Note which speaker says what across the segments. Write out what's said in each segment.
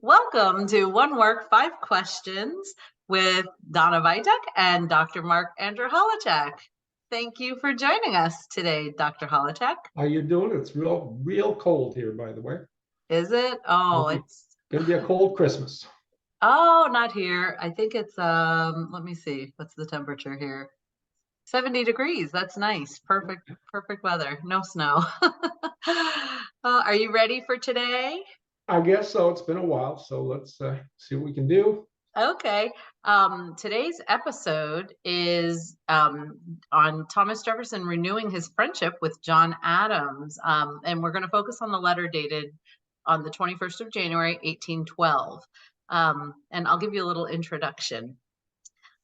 Speaker 1: Welcome to One Work, Five Questions with Donna Vitek and Dr. Mark Andrew Holowchak. Thank you for joining us today, Dr. Holowchak.
Speaker 2: How you doing? It's real cold here, by the way.
Speaker 1: Is it? Oh, it's
Speaker 2: gonna be a cold Christmas.
Speaker 1: Oh, not here. I think it's let me see. What's the temperature here? 70 degrees. That's nice. Perfect weather. No snow. Are you ready for today?
Speaker 2: I guess so. It's been a while, so let's see what we can do.
Speaker 1: Okay. Today's episode is on Thomas Jefferson renewing his friendship with John Adams. And we're going to focus on the letter dated on the 21st of January, 1812. And I'll give you a little introduction.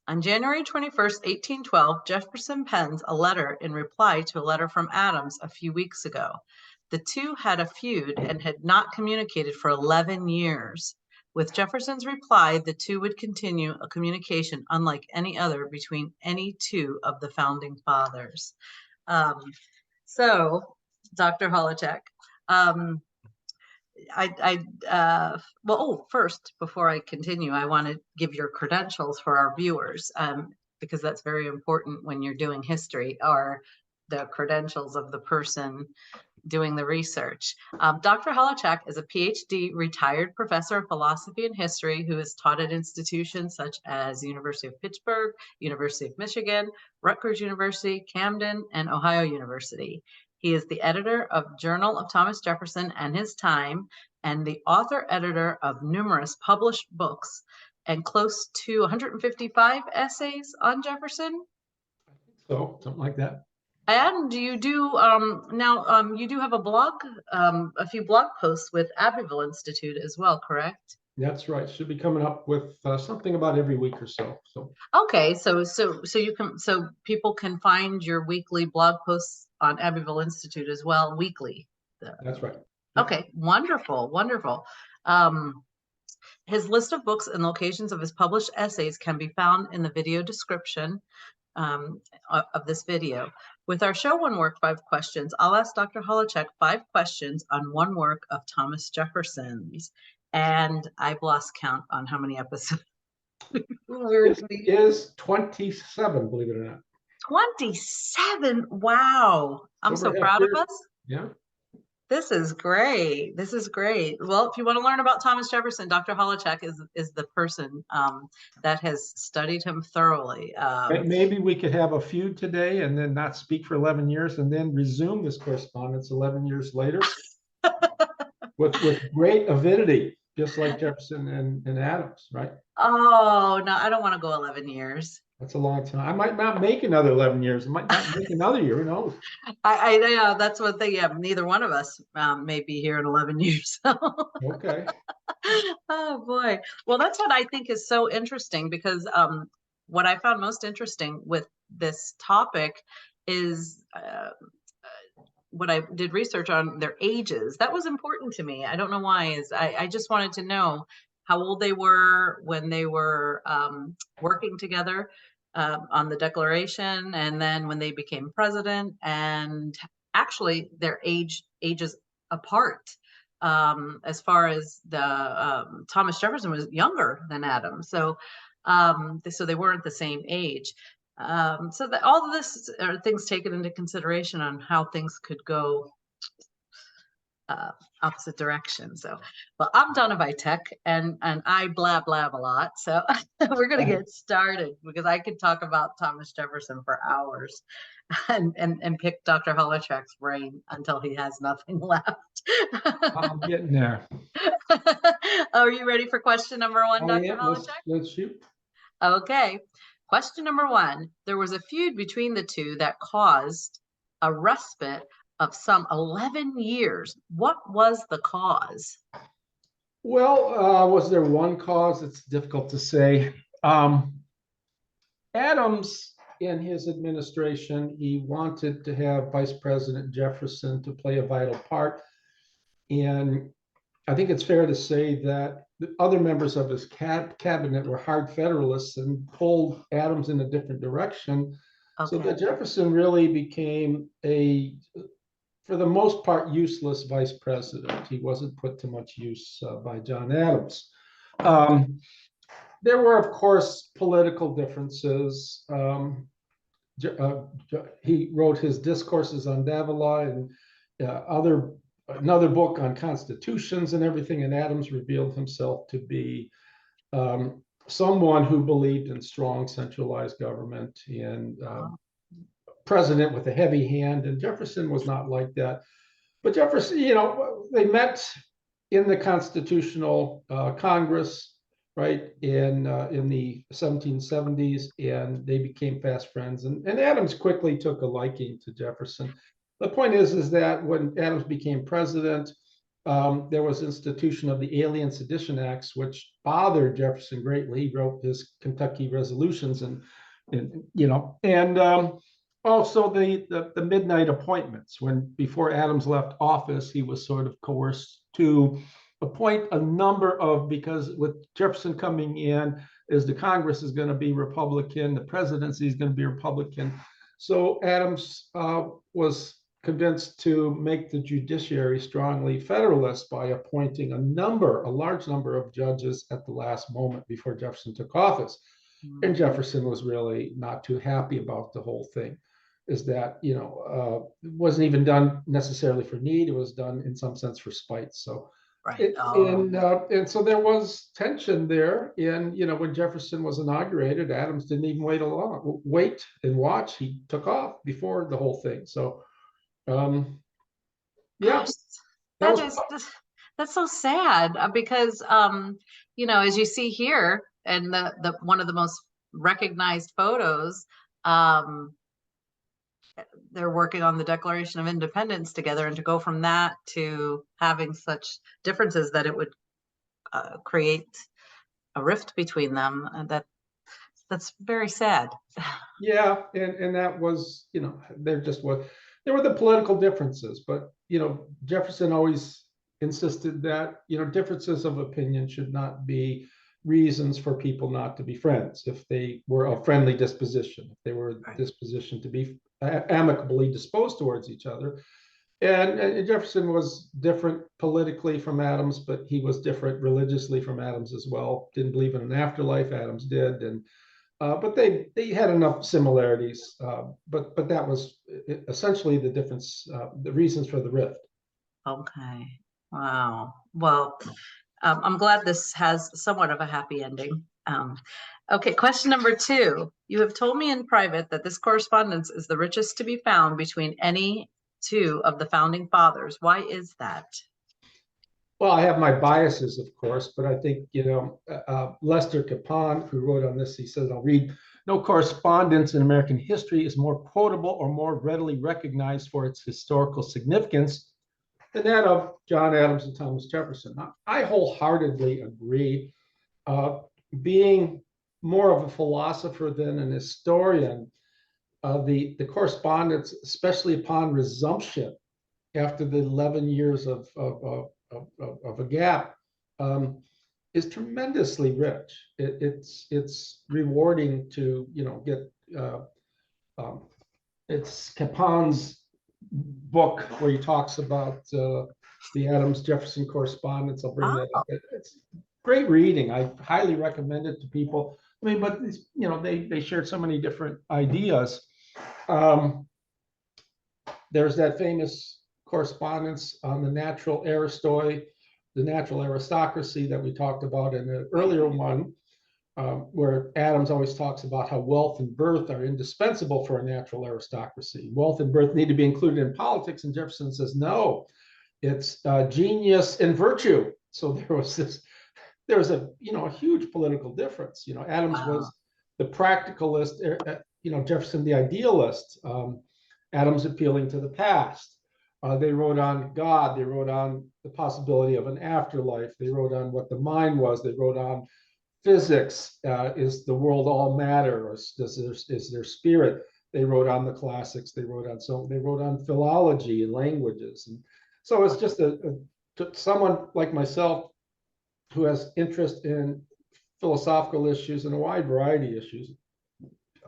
Speaker 1: On January 21st, 1812, Jefferson pens a letter in reply to a letter from Adams a few weeks ago. The two had a feud and had not communicated for 11 years. With Jefferson's reply, the two would continue a communication unlike any other between any two of the founding fathers. So, Dr. Holowchak, first, before I continue, I want to give your credentials for our viewers, because that's very important when you're doing history, are the credentials of the person doing the research. Dr. Holowchak is a PhD retired professor of philosophy and history who has taught at institutions such as University of Pittsburgh, University of Michigan, Rutgers University, Camden, and Ohio University. He is the editor of Journal of Thomas Jefferson and His Time, and the author-editor of numerous published books and close to 155 essays on Jefferson.
Speaker 2: So, something like that.
Speaker 1: And you do you do have a blog, a few blog posts with Abbeville Institute as well, correct?
Speaker 2: That's right. Should be coming up with something about every week or so.
Speaker 1: Okay, so people can find your weekly blog posts on Abbeville Institute as well, weekly.
Speaker 2: That's right.
Speaker 1: Okay, wonderful. His list of books and locations of his published essays can be found in the video description of this video. With our show One Work, Five Questions, I'll ask Dr. Holowchak 5 questions on one work of Thomas Jefferson's. And I've lost count on how many episodes.
Speaker 2: It is 27, believe it or not.
Speaker 1: 27. Wow. I'm so proud of us.
Speaker 2: Yeah.
Speaker 1: This is great. Well, if you want to learn about Thomas Jefferson, Dr. Holowchak is the person that has studied him thoroughly.
Speaker 2: Maybe we could have a feud today and then not speak for 11 years and then resume this correspondence 11 years later with great avidity, just like Jefferson and Adams, right?
Speaker 1: Oh, no, I don't want to go 11 years.
Speaker 2: That's a long time. I might not make another 11 years. I might not make another year. Who knows?
Speaker 1: I that's what neither one of us may be here in 11 years.
Speaker 2: Okay.
Speaker 1: Oh boy. Well, that's what I think is so interesting, because what I found most interesting with this topic is what I did research on their ages. That was important to me. I don't know why. I just wanted to know how old they were when they were working together on the Declaration, and then when they became president, and actually their ages apart. As far as the Thomas Jefferson was younger than Adams, so they weren't the same age. So that all of this are things taken into consideration on how things could go opposite direction. So, well, I'm Donna Vitek, and I blab a lot. So we're going to get started, because I could talk about Thomas Jefferson for hours and pick Dr. Holowchak's brain until he has nothing left.
Speaker 2: I'm getting there.
Speaker 1: Are you ready for question number 1, Dr.
Speaker 2: Yeah,
Speaker 1: Holowchak?
Speaker 2: let's shoot.
Speaker 1: Okay. Question number 1. There was a feud between the two that caused a respite of some 11 years. What was the cause?
Speaker 2: Well, was there one cause? It's difficult to say. Adams, in his administration, he wanted to have Vice President Jefferson to play a vital part. And I think it's fair to say that the other members of his cabinet were hard Federalists and pulled Adams in a different direction. Okay. So that Jefferson really became for the most part, useless vice president. He wasn't put to much use by John Adams. There were, of course, political differences. He wrote his discourses on Davila and another book on constitutions and everything, and Adams revealed himself to be someone who believed in strong centralized government and president with a heavy hand, and Jefferson was not like that. But Jefferson, they met in the Constitutional Congress, right, in the 1770s, and they became fast friends. And Adams quickly took a liking to Jefferson. The point is that when Adams became president, there was institution of the Alien Sedition Acts, which bothered Jefferson greatly. He wrote his Kentucky resolutions, and also the midnight appointments. When before Adams left office, he was sort of coerced to appoint a number of, because with Jefferson coming in, is the Congress is going to be Republican, the presidency is going to be Republican. So Adams was convinced to make the judiciary strongly Federalist by appointing a large number of judges at the last moment before Jefferson took office. And Jefferson was really not too happy about the whole thing. Is that, it wasn't even done necessarily for need. It was done in some sense for spite. So,
Speaker 1: Right.
Speaker 2: and so there was tension there. And, when Jefferson was inaugurated, Adams didn't even wait and watch. He took off before the whole thing. So, yeah,
Speaker 1: that's so sad because, as you see here, and the one of the most recognized photos, they're working on the Declaration of Independence together, and to go from that to having such differences that it would create a rift between them, that's very sad.
Speaker 2: Yeah, and that was, there were the political differences, but Jefferson always insisted that differences of opinion should not be reasons for people not to be friends. If they were a friendly disposition, if they were a disposition to be amicably disposed towards each other. And Jefferson was different politically from Adams, but he was different religiously from Adams as well. Didn't believe in an afterlife. Adams did, and but they had enough similarities. But that was essentially the difference, the reasons for the rift.
Speaker 1: Okay. Wow. Well, I'm glad this has somewhat of a happy ending. Okay, question number 2. You have told me in private that this correspondence is the richest to be found between any two of the founding fathers. Why is that?
Speaker 2: Well, I have my biases, of course, but I think, Lester Capon, who wrote on this, he says, I'll read, no correspondence in American history is more quotable or more readily recognized for its historical significance than that of John Adams and Thomas Jefferson. I wholeheartedly agree. Being more of a philosopher than an historian, the correspondence, especially upon resumption after the 11 years of a gap, is tremendously rich. It's rewarding to get. It's Capon's book where he talks about the Adams Jefferson correspondence. I'll bring that up. It's great reading. I highly recommend it to people. I mean, but they shared so many different ideas. There's that famous correspondence on the natural aristocracy that we talked about in an earlier one, where Adams always talks about how wealth and birth are indispensable for a natural aristocracy. Wealth and birth need to be included in politics, and Jefferson says no, it's genius and virtue. So there was a huge political difference. Adams was the practicalist, Jefferson the idealist. Adams appealing to the past. They wrote on God. They wrote on the possibility of an afterlife. They wrote on what the mind was. They wrote on physics. Is the world all matter, or is there spirit? They wrote on the classics. They wrote on philology and languages. And so it's just someone like myself who has interest in philosophical issues and a wide variety of issues.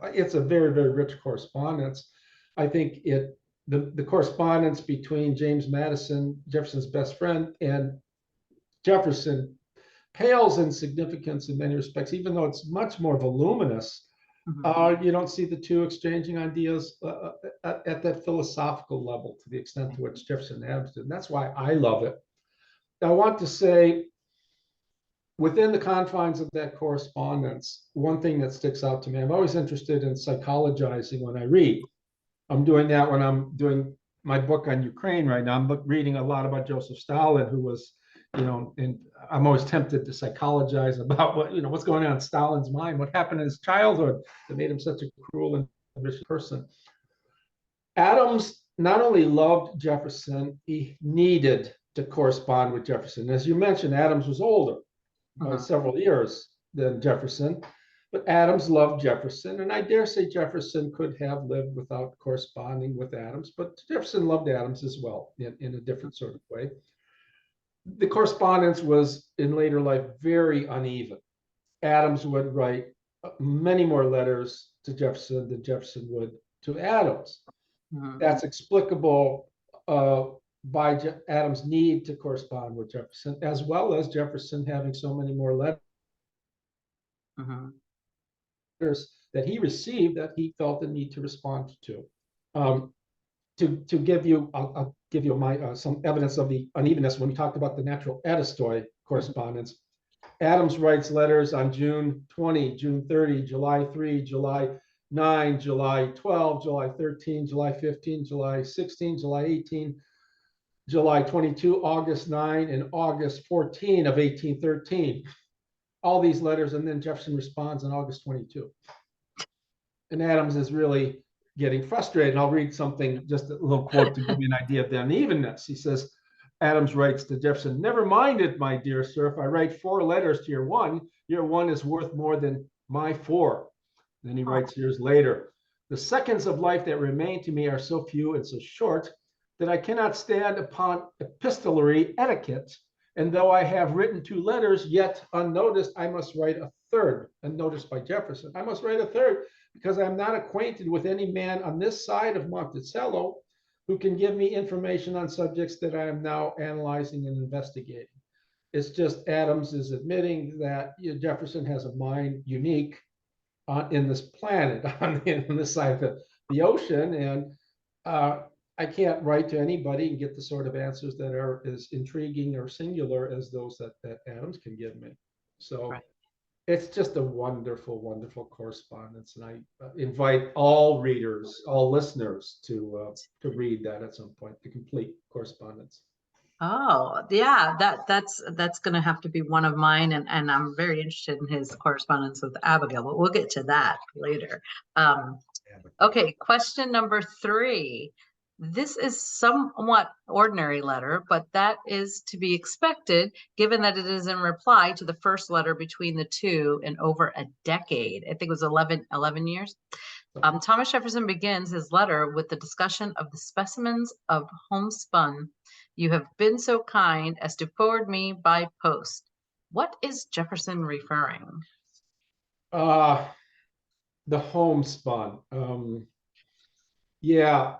Speaker 2: It's a very, very rich correspondence. I think it the correspondence between James Madison, Jefferson's best friend, and Jefferson pales in significance in many respects, even though it's much more voluminous. You don't see the two exchanging ideas at that philosophical level to the extent to which Jefferson and Adams did. And that's why I love it. I want to say, within the confines of that correspondence, one thing that sticks out to me, I'm always interested in psychologizing when I read. I'm doing that when I'm doing my book on Ukraine right now. I'm reading a lot about Joseph Stalin, who was, and I'm always tempted to psychologize about what's going on in Stalin's mind, what happened in his childhood that made him such a cruel and vicious person. Adams not only loved Jefferson, he needed to correspond with Jefferson. As you mentioned, Adams was older by several years than Jefferson, but Adams loved Jefferson, and I dare say Jefferson could have lived without corresponding with Adams, but Jefferson loved Adams as well in a different sort of way. The correspondence was in later life very uneven. Adams would write many more letters to Jefferson than Jefferson would to Adams. That's explicable by Adams' need to correspond with Jefferson, as well as Jefferson having so many more letters that he received that he felt the need to respond to. To give you, I'll give you some evidence of the unevenness when we talked about the natural Edistoy correspondence. Adams writes letters on June 20, June 30, July 3, July 9, July 12, July 13, July 15, July 16, July 18, July 22, August 9, and August 14 of 1813. All these letters, and then Jefferson responds on August 22. And Adams is really getting frustrated. And I'll read something, just a little quote to give you an idea of the unevenness. He says, Adams writes to Jefferson, "Never mind it, my dear sir, if I write 4 letters to your one is worth more than my 4. Then he writes years later, "The seconds of life that remain to me are so few and so short that I cannot stand upon epistolary etiquette. And though I have written 2 letters, yet unnoticed, I must write a third." Unnoticed by Jefferson. "I must write a third because I am not acquainted with any man on this side of Monticello who can give me information on subjects that I am now analyzing and investigating." It's just Adams is admitting that Jefferson has a mind unique in this planet, on this side of the ocean, and I can't write to anybody and get the sort of answers that are as intriguing or singular as those that Adams can give me. So it's just a wonderful, wonderful correspondence, and I invite all readers, all listeners to read that at some point, the complete correspondence.
Speaker 1: Oh, yeah, that's going to have to be one of mine, and I'm very interested in his correspondence with Abigail, but we'll get to that later. Okay, question number 3. This is somewhat ordinary letter, but that is to be expected given that it is in reply to the first letter between the two in over a decade. I think it was 11 years. Thomas Jefferson begins his letter with the discussion of the specimens of homespun you have been so kind as to forward me by post. What is Jefferson referring?
Speaker 2: The homespun. Yeah.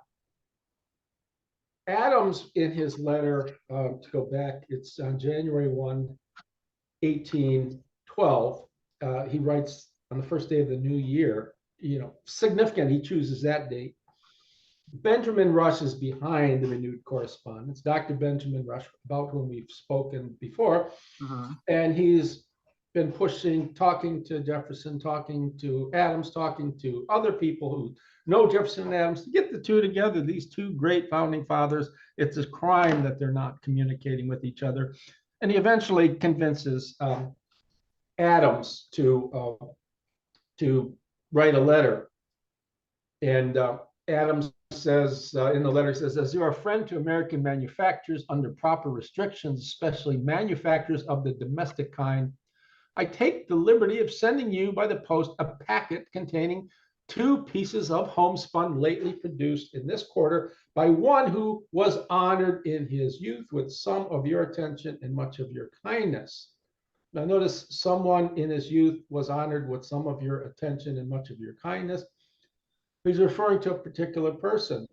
Speaker 2: Adams, in his letter, to go back, it's on January 1, 1812. He writes on the first day of the new year, significant, he chooses that date. Benjamin Rush is behind the renewed correspondence. Dr. Benjamin Rush, about whom we've spoken before, and he's been talking to Jefferson, talking to Adams, talking to other people who know Jefferson and Adams, to get the two together, these 2 great founding fathers. It's a crime that they're not communicating with each other. And he eventually convinces Adams to write a letter. And Adams says in the letter, says, "As you're a friend to American manufacturers under proper restrictions, especially manufacturers of the domestic kind, I take the liberty of sending you by the post a packet containing 2 pieces of homespun lately produced in this quarter by one who was honored in his youth with some of your attention and much of your kindness." Now notice, someone in his youth was honored with some of your attention and much of your kindness. He's referring to a particular person.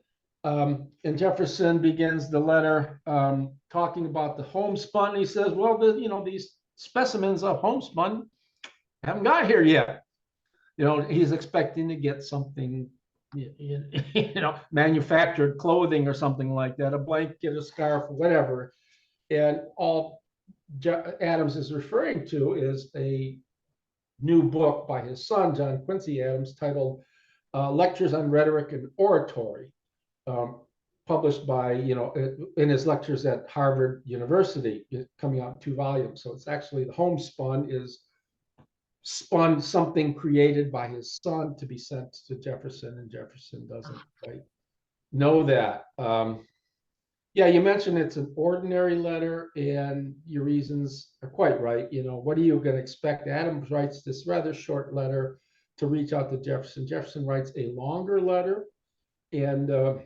Speaker 2: And Jefferson begins the letter talking about the homespun. He says, well, these specimens of homespun haven't got here yet. He's expecting to get something, manufactured clothing or something like that, a blanket, a scarf, whatever. And all Adams is referring to is a new book by his son, John Quincy Adams, titled Lectures on Rhetoric and Oratory, published by, in his lectures at Harvard University, coming out in 2 volumes. So it's actually the homespun is spun something created by his son to be sent to Jefferson, and Jefferson doesn't quite know that. Yeah, you mentioned it's an ordinary letter, and your reasons are quite right. What are you going to expect? Adams writes this rather short letter to reach out to Jefferson. Jefferson writes a longer letter, and so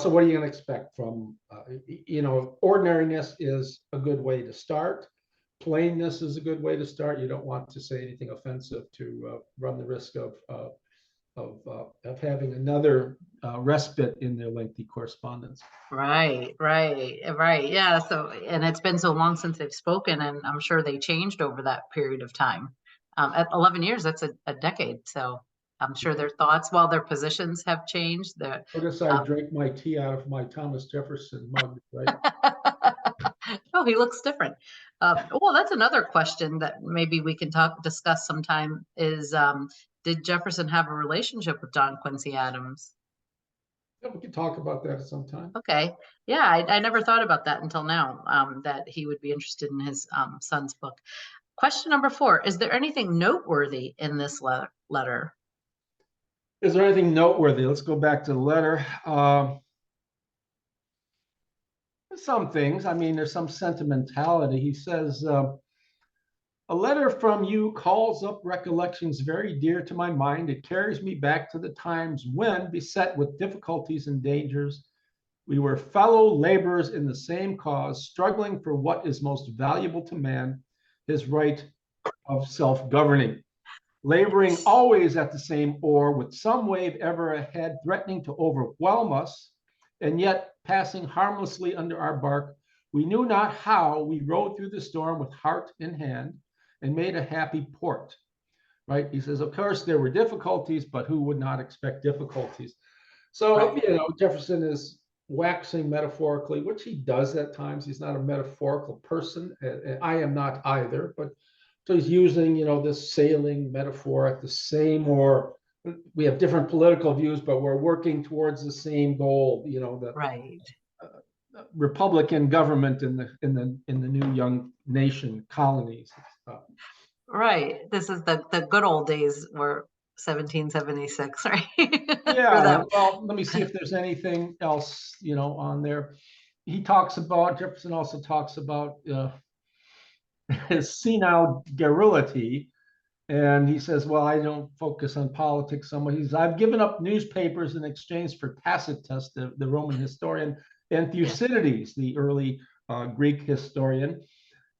Speaker 2: what are you going to expect from, ordinariness is a good way to start. Plainness is a good way to start. You don't want to say anything offensive to run the risk of having another respite in their lengthy correspondence.
Speaker 1: Right. Yeah. So, and it's been so long since they've spoken, and I'm sure they changed over that period of time. At 11 years, that's a decade. So I'm sure their thoughts, while their positions have changed.
Speaker 2: Notice I drank my tea out of my Thomas Jefferson mug, right?
Speaker 1: Oh, he looks different. Well, that's another question that maybe we can discuss sometime is, did Jefferson have a relationship with John Quincy Adams?
Speaker 2: Yeah, we could talk about that sometime.
Speaker 1: Okay. Yeah, I never thought about that until now, that he would be interested in his son's book. Question number 4, is there anything noteworthy in this letter?
Speaker 2: Is there anything noteworthy? Let's go back to the letter. Some things. I mean, there's some sentimentality. He says, a letter from you calls up recollections very dear to my mind. It carries me back to the times when, beset with difficulties and dangers, we were fellow laborers in the same cause, struggling for what is most valuable to man, his right of self-governing. Laboring always at the same oar, with some wave ever ahead, threatening to overwhelm us, and yet passing harmlessly under our bark, we knew not how we rode through the storm with heart in hand and made a happy port. Right? He says, of course, there were difficulties, but who would not expect difficulties? So,
Speaker 1: Right.
Speaker 2: Jefferson is waxing metaphorically, which he does at times. He's not a metaphorical person. I am not either, but so he's using, this sailing metaphor at the same, or we have different political views, but we're working towards the same goal, the
Speaker 1: Right.
Speaker 2: Republican government in the new young nation colonies.
Speaker 1: Right. This is the good old days, were 1776, right? For
Speaker 2: Yeah,
Speaker 1: them.
Speaker 2: well, let me see if there's anything else, on there. Jefferson also talks about his senile garrulity. And he says, well, I don't focus on politics so much. He says, I've given up newspapers in exchange for Tacitus, the Roman historian, and Thucydides, the early Greek historian,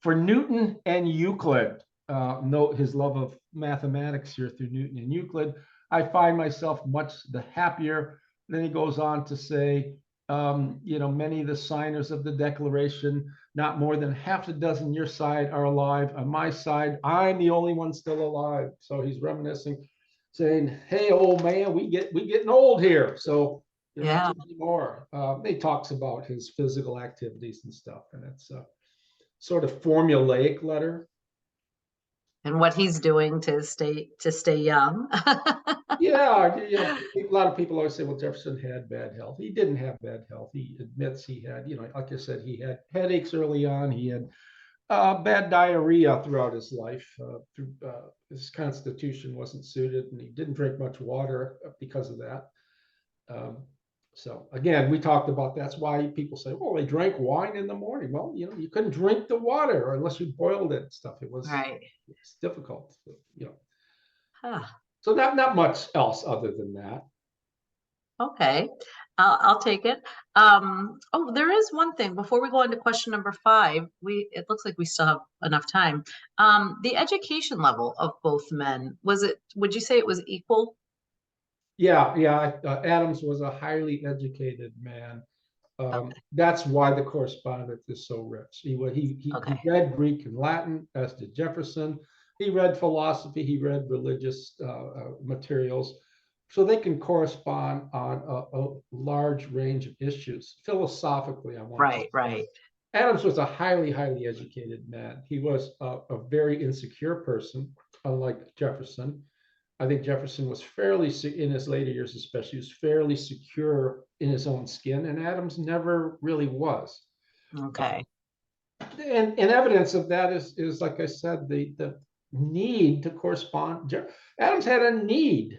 Speaker 2: for Newton and Euclid. Note his love of mathematics here through Newton and Euclid. I find myself much the happier. Then he goes on to say, many of the signers of the Declaration, not more than half a dozen your side are alive. On my side, I'm the only one still alive. So he's reminiscing, saying, hey, old man, we getting old here. So not anymore. He talks about his physical activities and stuff, and it's a sort of formulaic letter.
Speaker 1: And what he's doing to stay young.
Speaker 2: Yeah, a lot of people always say, well, Jefferson had bad health. He didn't have bad health. He admits he had, like I said, he had headaches early on. He had bad diarrhea throughout his life. His constitution wasn't suited, and he didn't drink much water because of that. So again, we talked about that's why people say, well, they drank wine in the morning. Well, you couldn't drink the water unless you boiled it and stuff. It was it's difficult,
Speaker 1: Huh.
Speaker 2: So not much else other than that.
Speaker 1: Okay, I'll take it. Oh, there is one thing before we go into question number 5. It looks like we still have enough time. The education level of both men, would you say it was equal?
Speaker 2: Yeah. Adams was a highly educated man.
Speaker 1: Okay.
Speaker 2: That's why the correspondence is so rich. He
Speaker 1: Okay.
Speaker 2: read Greek and Latin, as did Jefferson. He read philosophy. He read religious materials, so they can correspond on a large range of issues philosophically. I want to
Speaker 1: Right.
Speaker 2: say
Speaker 1: Right.
Speaker 2: Adams was a highly educated man. He was a very insecure person, unlike Jefferson. I think Jefferson was fairly, in his later years especially, was fairly secure in his own skin, and Adams never really was.
Speaker 1: Okay.
Speaker 2: And evidence of that is like I said, the need to correspond. Adams had a need to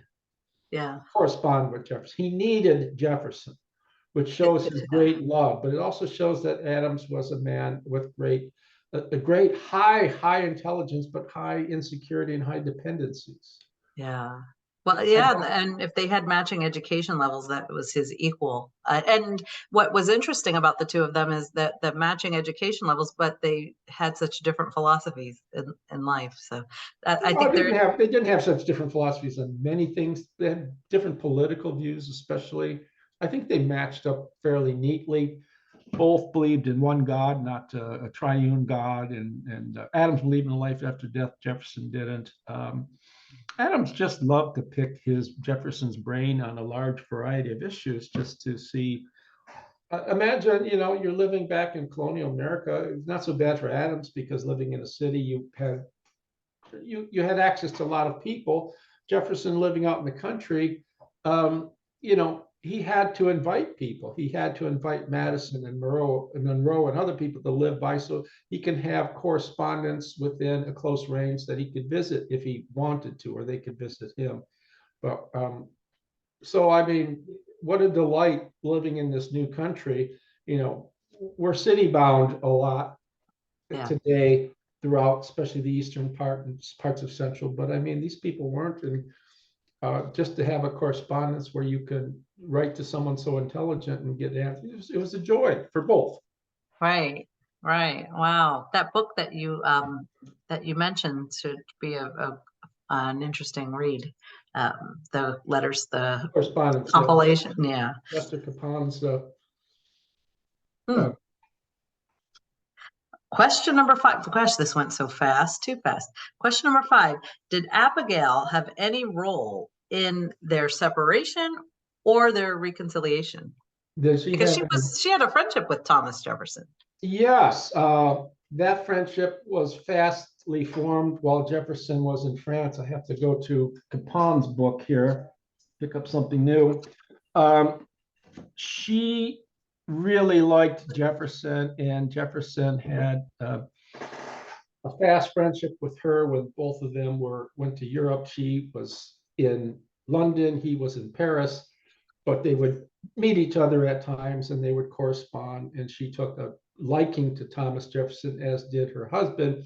Speaker 1: Yeah.
Speaker 2: correspond with Jefferson. He needed Jefferson, which shows his
Speaker 1: Yeah.
Speaker 2: great love, but it also shows that Adams was a man with a great high intelligence, but high insecurity and high dependencies.
Speaker 1: Yeah. Well,
Speaker 2: I
Speaker 1: yeah,
Speaker 2: don't,
Speaker 1: and if they had matching education levels, that was his equal. And what was interesting about the two of them is that matching education levels, but they had such different philosophies in life. So I
Speaker 2: well,
Speaker 1: think they're
Speaker 2: they didn't have such different philosophies on many things. They had different political views, especially. I think they matched up fairly neatly. Both believed in one God, not a triune God, and Adams believed in life after death. Jefferson didn't. Adams just loved to pick his Jefferson's brain on a large variety of issues, just to see. Imagine, you're living back in colonial America. It's not so bad for Adams because living in a city, you had access to a lot of people. Jefferson living out in the country, he had to invite people. He had to invite Madison and Monroe and other people to live by, so he can have correspondence within a close range that he could visit if he wanted to, or they could visit him. But so I mean, what a delight living in this new country. We're city bound a lot
Speaker 1: yeah.
Speaker 2: today throughout, especially the eastern part and parts of central. But I mean, these people weren't, and just to have a correspondence where you can write to someone so intelligent and get answers, it was a joy for both.
Speaker 1: Right. Right. Wow. That book that you mentioned should be an interesting read. The letters, the
Speaker 2: Correspondence, yeah.
Speaker 1: compilation. Yeah.
Speaker 2: Lester Capon's
Speaker 1: Hmm.
Speaker 2: uh,
Speaker 1: Question number 5. Gosh, this went so fast, too fast. Question number 5. Did Abigail have any role in their separation or their reconciliation?
Speaker 2: does he
Speaker 1: Because
Speaker 2: have
Speaker 1: she had a friendship with Thomas Jefferson.
Speaker 2: yes, that friendship was fastly formed while Jefferson was in France. I have to go to Capon's book here, pick up something new. She really liked Jefferson, and Jefferson had a fast friendship with her when both of them went to Europe. She was in London, he was in Paris, but they would meet each other at times and they would correspond. And she took a liking to Thomas Jefferson, as did her husband.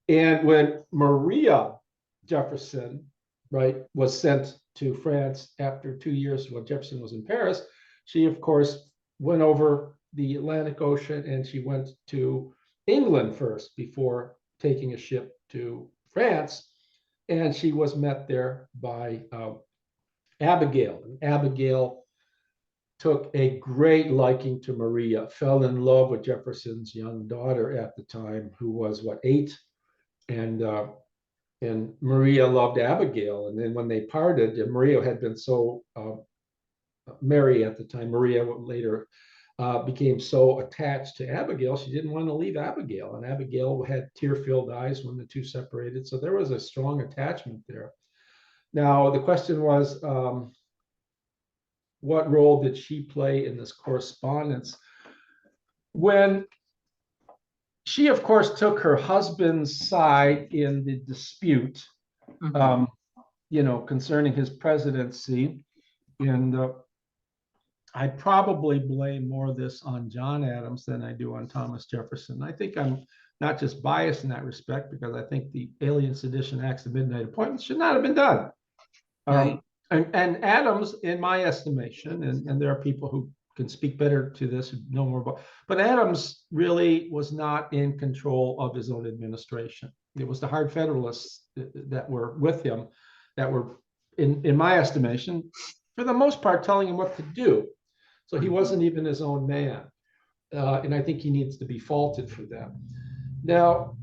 Speaker 2: And when Maria Jefferson, right, was sent to France after 2 years while Jefferson was in Paris, she, of course, went over the Atlantic Ocean and she went to England first before taking a ship to France. And she was met there by Abigail. And Abigail took a great liking to Maria, fell in love with Jefferson's young daughter at the time, who was, what, 8? And Maria loved Abigail. And then when they parted, and Maria had been so Mary at the time, Maria later became so attached to Abigail, she didn't want to leave Abigail. And Abigail had tear-filled eyes when the two separated. So there was a strong attachment there. Now, the question was, what role did she play in this correspondence? When she, of course, took her husband's side in the dispute,
Speaker 1: Mhm.
Speaker 2: concerning his presidency. And I probably blame more of this on John Adams than I do on Thomas Jefferson. I think I'm not just biased in that respect, because I think the Alien Sedition Acts of Midnight Appointments should not have been done.
Speaker 1: Right.
Speaker 2: And Adams, in my estimation, and there are people who can speak better to this, who know more about, but Adams really was not in control of his own administration. It was the hard Federalists that were with him that were, in my estimation, for the most part, telling him what to do. So he wasn't even his own man. And I think he needs to be faulted for that. Now,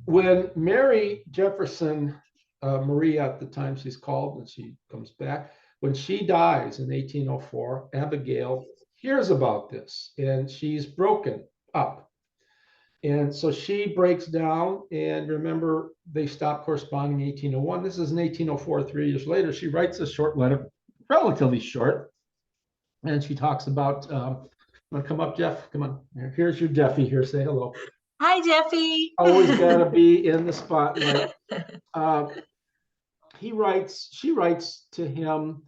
Speaker 2: when Mary Jefferson, Maria at the time she's called, and she comes back, when she dies in 1804, Abigail hears about this and she's broken up. And so she breaks down, and remember, they stopped corresponding in 1801. This is in 1804, 3 years later. She writes a short letter, relatively short, and she talks about, want to come up, Jeff? Come on. Here's your Jeffy here. Say hello.
Speaker 1: Hi, Jeffy.
Speaker 2: Always got to be in the spotlight. She writes to him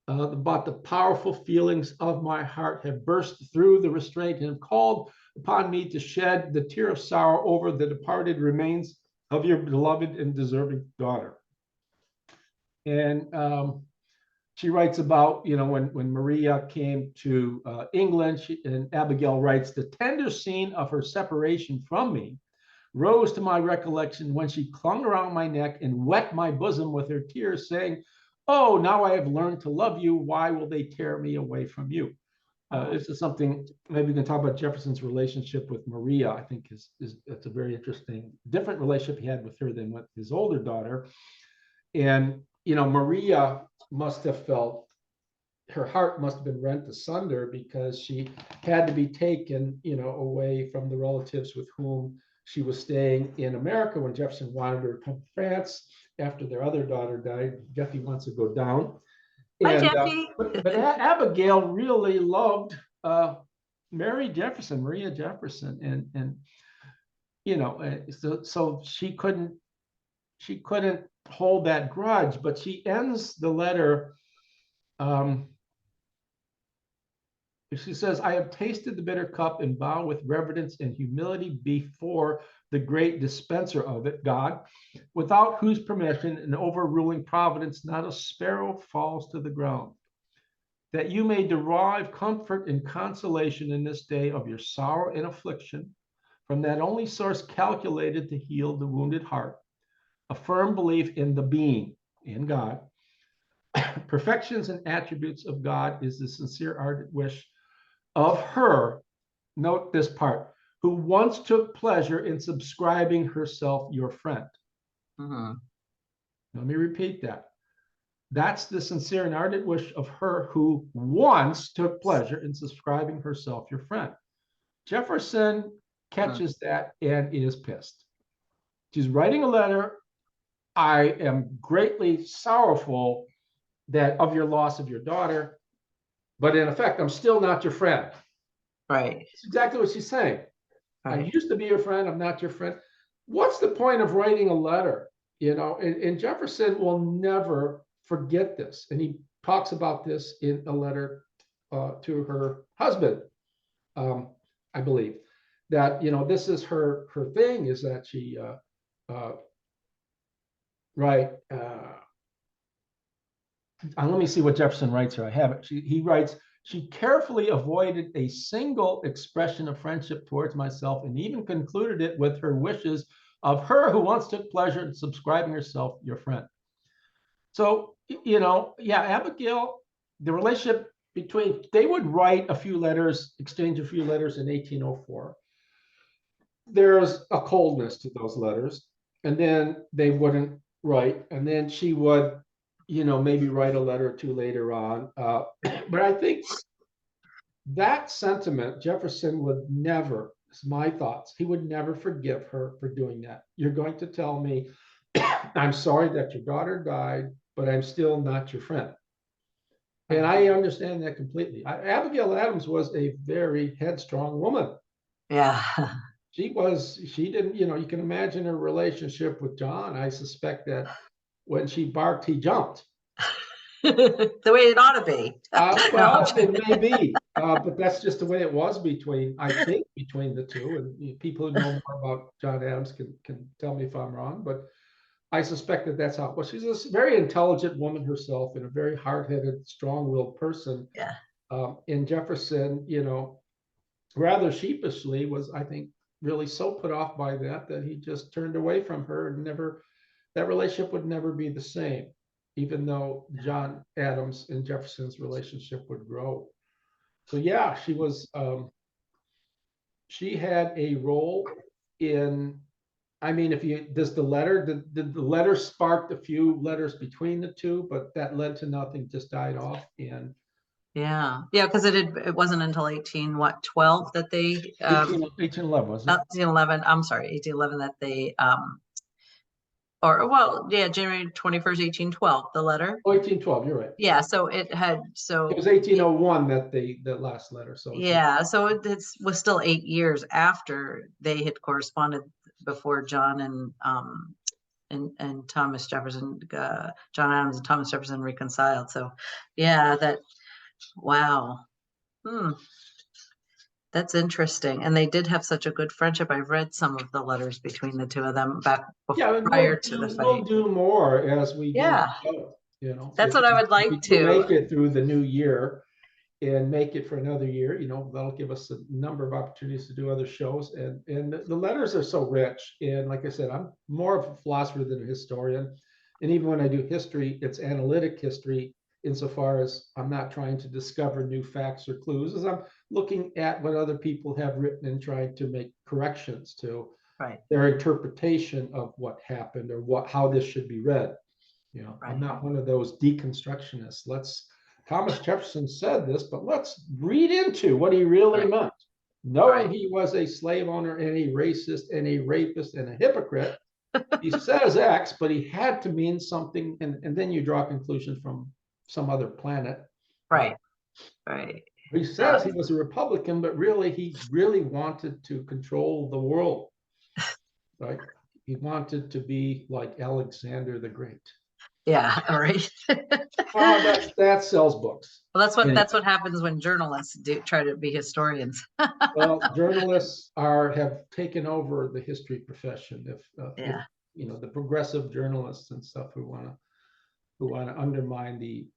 Speaker 2: about the powerful feelings of my heart have burst through the restraint and have called upon me to shed the tear of sorrow over the departed remains of your beloved and deserving daughter. And she writes about, when Maria came to England, and Abigail writes, the tender scene of her separation from me rose to my recollection when she clung around my neck and wet my bosom with her tears, saying, oh, now I have learned to love you. Why will they tear me away from you? This is something, maybe we can talk about Jefferson's relationship with Maria. I think it's a very interesting, different relationship he had with her than with his older daughter. And, Maria must have felt, her heart must have been rent asunder because she had to be taken, away from the relatives with whom she was staying in America when Jefferson wanted her to come to France after their other daughter died. Jeffy wants to go down.
Speaker 1: Hi,
Speaker 2: And,
Speaker 1: Jeffy.
Speaker 2: but Abigail really loved Maria Jefferson, and so she couldn't hold that grudge. But she ends the letter. She says, I have tasted the bitter cup and bow with reverence and humility before the great dispenser of it, God, without whose permission and overruling providence, not a sparrow falls to the ground. That you may derive comfort and consolation in this day of your sorrow and affliction from that only source calculated to heal the wounded heart, a firm belief in the being, in God. Perfections and attributes of God is the sincere ardent wish of her, note this part, who once took pleasure in subscribing herself your friend. Let me repeat that. That's the sincere and ardent wish of her who once took pleasure in subscribing herself your friend. Jefferson catches that and is pissed. She's writing a letter. I am greatly sorrowful that of your loss of your daughter, but in effect, I'm still not your friend.
Speaker 1: Right.
Speaker 2: That's exactly what she's saying. Right. I used to be your friend. I'm not your friend. What's the point of writing a letter? And Jefferson will never forget this. And he talks about this in a letter to her husband, I believe, that, this is her thing, is that she, let me see what Jefferson writes here. I have it. He writes, she carefully avoided a single expression of friendship towards myself and even concluded it with her wishes of her who once took pleasure in subscribing herself your friend. So, Abigail, the relationship between, they would write a few letters, exchange a few letters in 1804. There's a coldness to those letters, and then they wouldn't write, and then she would maybe write a letter or two later on. But I think that sentiment, Jefferson would never, it's my thoughts, he would never forgive her for doing that. You're going to tell me, I'm sorry that your daughter died, but I'm still not your friend. And I understand that completely. Abigail Adams was a very headstrong woman.
Speaker 1: Yeah.
Speaker 2: She didn't, you can imagine her relationship with John. I suspect that when she barked, he jumped.
Speaker 1: The way it ought to be.
Speaker 2: Well, it may be, but that's just the way it was between the two. And people who know more about John Adams can tell me if I'm wrong, but I suspect that that's how it was. She's a very intelligent woman herself and a very hard-headed, strong-willed person.
Speaker 1: Yeah.
Speaker 2: And Jefferson, rather sheepishly was, I think, really so put off by that he just turned away from her and that relationship would never be the same. even though John Adams and Jefferson's relationship would grow. So yeah, she had a role in, I mean, if you, does the letter, did the letter sparked a few letters between the two, but that led to nothing, just died off. And
Speaker 1: Yeah, because it wasn't until 12 that they
Speaker 2: 1811, was it?
Speaker 1: 1811. I'm sorry, 1811 that they or well, yeah, January 21st, 1812. The letter.
Speaker 2: Oh, 1812, you're right.
Speaker 1: Yeah, so it
Speaker 2: was 1801 that the last letter. So
Speaker 1: yeah, so it was still 8 years after they had corresponded before John and Thomas Jefferson, John Adams and Thomas Jefferson reconciled. So yeah, wow. That's interesting. And they did have such a good friendship. I've read some of the letters between the two of them back prior to the fight.
Speaker 2: We'll do more as we
Speaker 1: Yeah.
Speaker 2: go, you know.
Speaker 1: That's what I would like to
Speaker 2: make it through the new year and make it for another year, you know, that'll give us a number of opportunities to do other shows. And the letters are so rich. And like I said, I'm more of a philosopher than a historian. And even when I do history, it's analytic history, insofar as I'm not trying to discover new facts or clues, as I'm looking at what other people have written and trying to make corrections to their interpretation of what happened or how this should be read. You know, I'm not one of those deconstructionists. Thomas Jefferson said this, but let's read into what he really meant. Knowing he was a slave owner and a racist and a rapist and a hypocrite, he says X, but he had to mean something, and then you draw a conclusion from some other planet.
Speaker 1: Right.
Speaker 2: He says he was a Republican, but really he wanted to control the world. Right? He wanted to be like Alexander the Great.
Speaker 1: Yeah, right.
Speaker 2: Oh, that sells books.
Speaker 1: Well, that's what happens when journalists try to be historians.
Speaker 2: Well, journalists have taken over the history profession. If you know, the progressive journalists and stuff who want to undermine the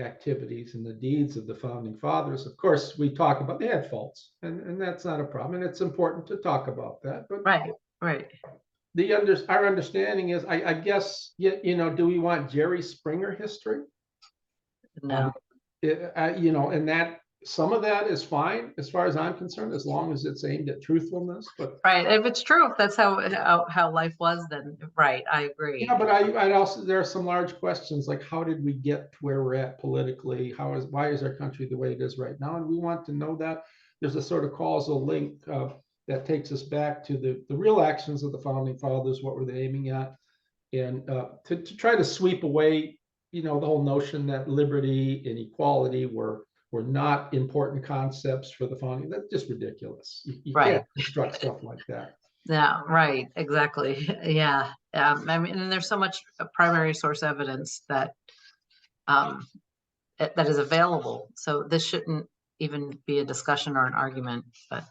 Speaker 2: activities and the deeds of the founding fathers. Of course, we talk about they had faults, and that's not a problem, and it's important to talk about that. But
Speaker 1: right.
Speaker 2: Our understanding is, I guess, you know, do we want Jerry Springer history?
Speaker 1: No.
Speaker 2: You know, and that some of that is fine as far as I'm concerned, as long as it's aimed at truthfulness. But
Speaker 1: if it's true, if that's how life was, then I agree.
Speaker 2: Yeah, but I also, there are some large questions like, how did we get to where we're at politically? Why is our country the way it is right now? And we want to know that. There's a sort of causal link that takes us back to the real actions of the founding fathers. What were they aiming at? And to try to sweep away, you know, the whole notion that liberty and equality were not important concepts for the founding. That's just ridiculous. You can't construct stuff like that.
Speaker 1: Yeah, right, exactly. Yeah. I mean, and there's so much primary source evidence that that is available. So this shouldn't even be a discussion or an argument. But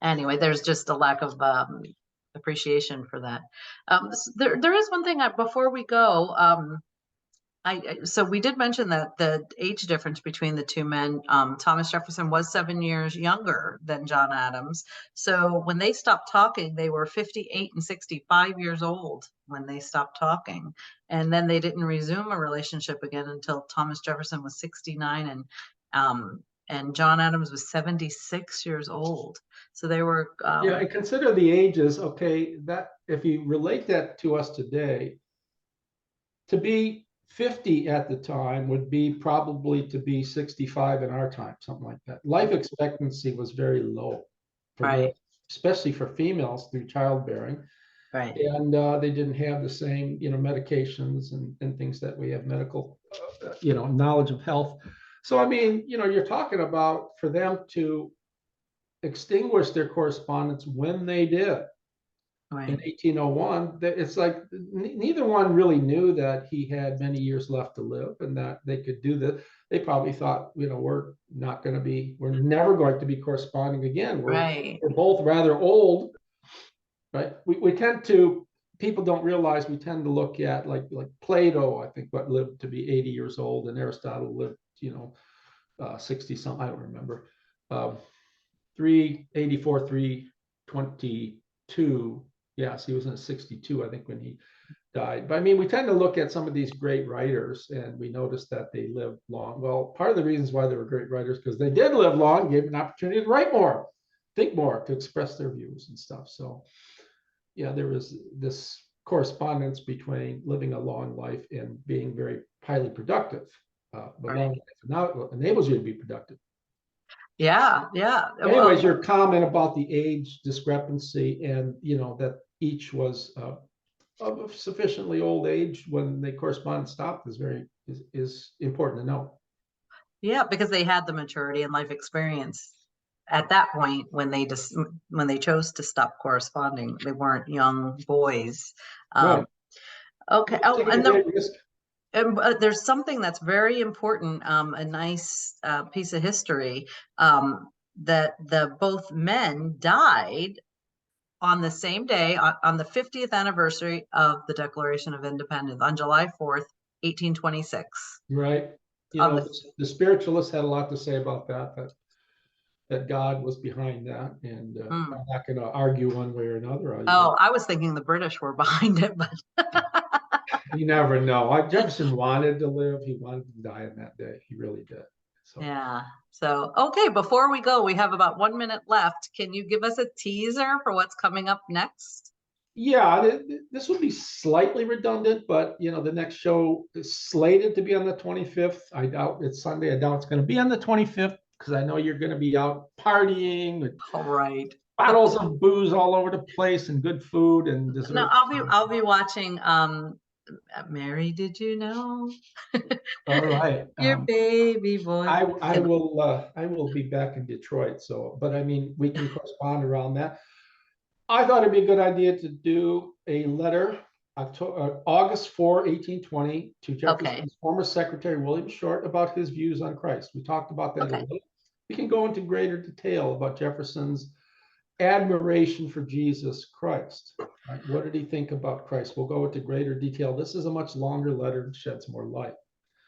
Speaker 1: anyway, there's just a lack of appreciation for that. There is one thing before we go. So we did mention that the age difference between the two men, Thomas Jefferson was 7 years younger than John Adams. So when they stopped talking, they were 58 and 65 years old when they stopped talking. And then they didn't resume a relationship again until Thomas Jefferson was 69 and John Adams was 76 years old. So they were
Speaker 2: yeah, and consider the ages. Okay, that if you relate that to us today, to be 50 at the time would be probably to be 65 in our time, something like that. Life expectancy was very low, especially for females through childbearing. And they didn't have the same, you know, medications and things that we have, medical, you know, knowledge of health. So, I mean, you know, you're talking about for them to extinguish their correspondence when they did. In 1801, it's like neither one really knew that he had many years left to live and that they could do this. They probably thought, you know, we're never going to be corresponding again. We're both rather old, right? We tend to, people don't realize we tend to look at like Plato, I think, what lived to be 80 years old, and Aristotle lived, you know, 60 something, I don't remember. 384, 322. Yes, he was in 62, I think, when he died. But I mean, we tend to look at some of these great writers and we notice that they lived long. Well, part of the reasons why they were great writers, because they did live long, gave an opportunity to write more, think more, to express their views and stuff. So yeah, there was this correspondence between living a long life and being very highly productive. But
Speaker 1: Right.
Speaker 2: long life now enables you to be productive.
Speaker 1: Yeah, yeah.
Speaker 2: Anyways, your comment about the age discrepancy and that each was of a sufficiently old age when the correspondence stopped is important to know.
Speaker 1: Yeah, because they had the maturity and life experience at that point when they chose to stop corresponding. They weren't young boys.
Speaker 2: Right.
Speaker 1: Okay. Oh,
Speaker 2: Taking a
Speaker 1: and
Speaker 2: great risk.
Speaker 1: there's something that's very important, a nice piece of history, that the both men died on the same day, on the 50th anniversary of the Declaration of Independence, on July 4th, 1826.
Speaker 2: Right.
Speaker 1: On the
Speaker 2: The spiritualists had a lot to say about that God was behind that. And
Speaker 1: mm.
Speaker 2: I'm not going to argue one way or another.
Speaker 1: Oh, I was thinking the British were behind it, but
Speaker 2: You never know. Jefferson wanted to live. He wanted to die on that day. He really did. So
Speaker 1: yeah. So, okay, before we go, we have about 1 minute left. Can you give us a teaser for what's coming up next?
Speaker 2: yeah, this would be slightly redundant, but the next show is slated to be on the 25th. I doubt it's Sunday. I doubt it's going to be on the 25th because I know you're going to be out partying with
Speaker 1: All right.
Speaker 2: bottles of booze all over the place and good food and
Speaker 1: No,
Speaker 2: dessert.
Speaker 1: I'll be watching Mary, did you know?
Speaker 2: All right.
Speaker 1: Your baby boy.
Speaker 2: I will be back in Detroit. So, but I mean, we can correspond around that. I thought it'd be a good idea to do a letter, August 4, 1820, to
Speaker 1: Okay.
Speaker 2: Jefferson's former secretary, William Short, about his views on Christ. We talked about that a
Speaker 1: Okay.
Speaker 2: little. We can go into greater detail about Jefferson's admiration for Jesus Christ. Right? What did he think about Christ? We'll go into greater detail. This is a much longer letter and sheds more light.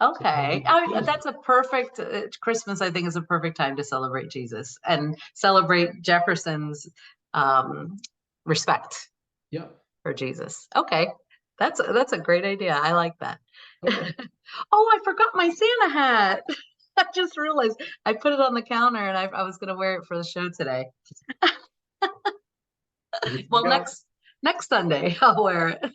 Speaker 1: Okay. That's a perfect Christmas, I think, is a perfect time to celebrate Jesus and celebrate Jefferson's um, respect
Speaker 2: Yeah.
Speaker 1: for Jesus. Okay. That's a great idea. I like that.
Speaker 2: Okay.
Speaker 1: Oh, I forgot my Santa hat. I just realized I put it on the counter and I was going to wear it for the show today. Well, next Sunday I'll wear it.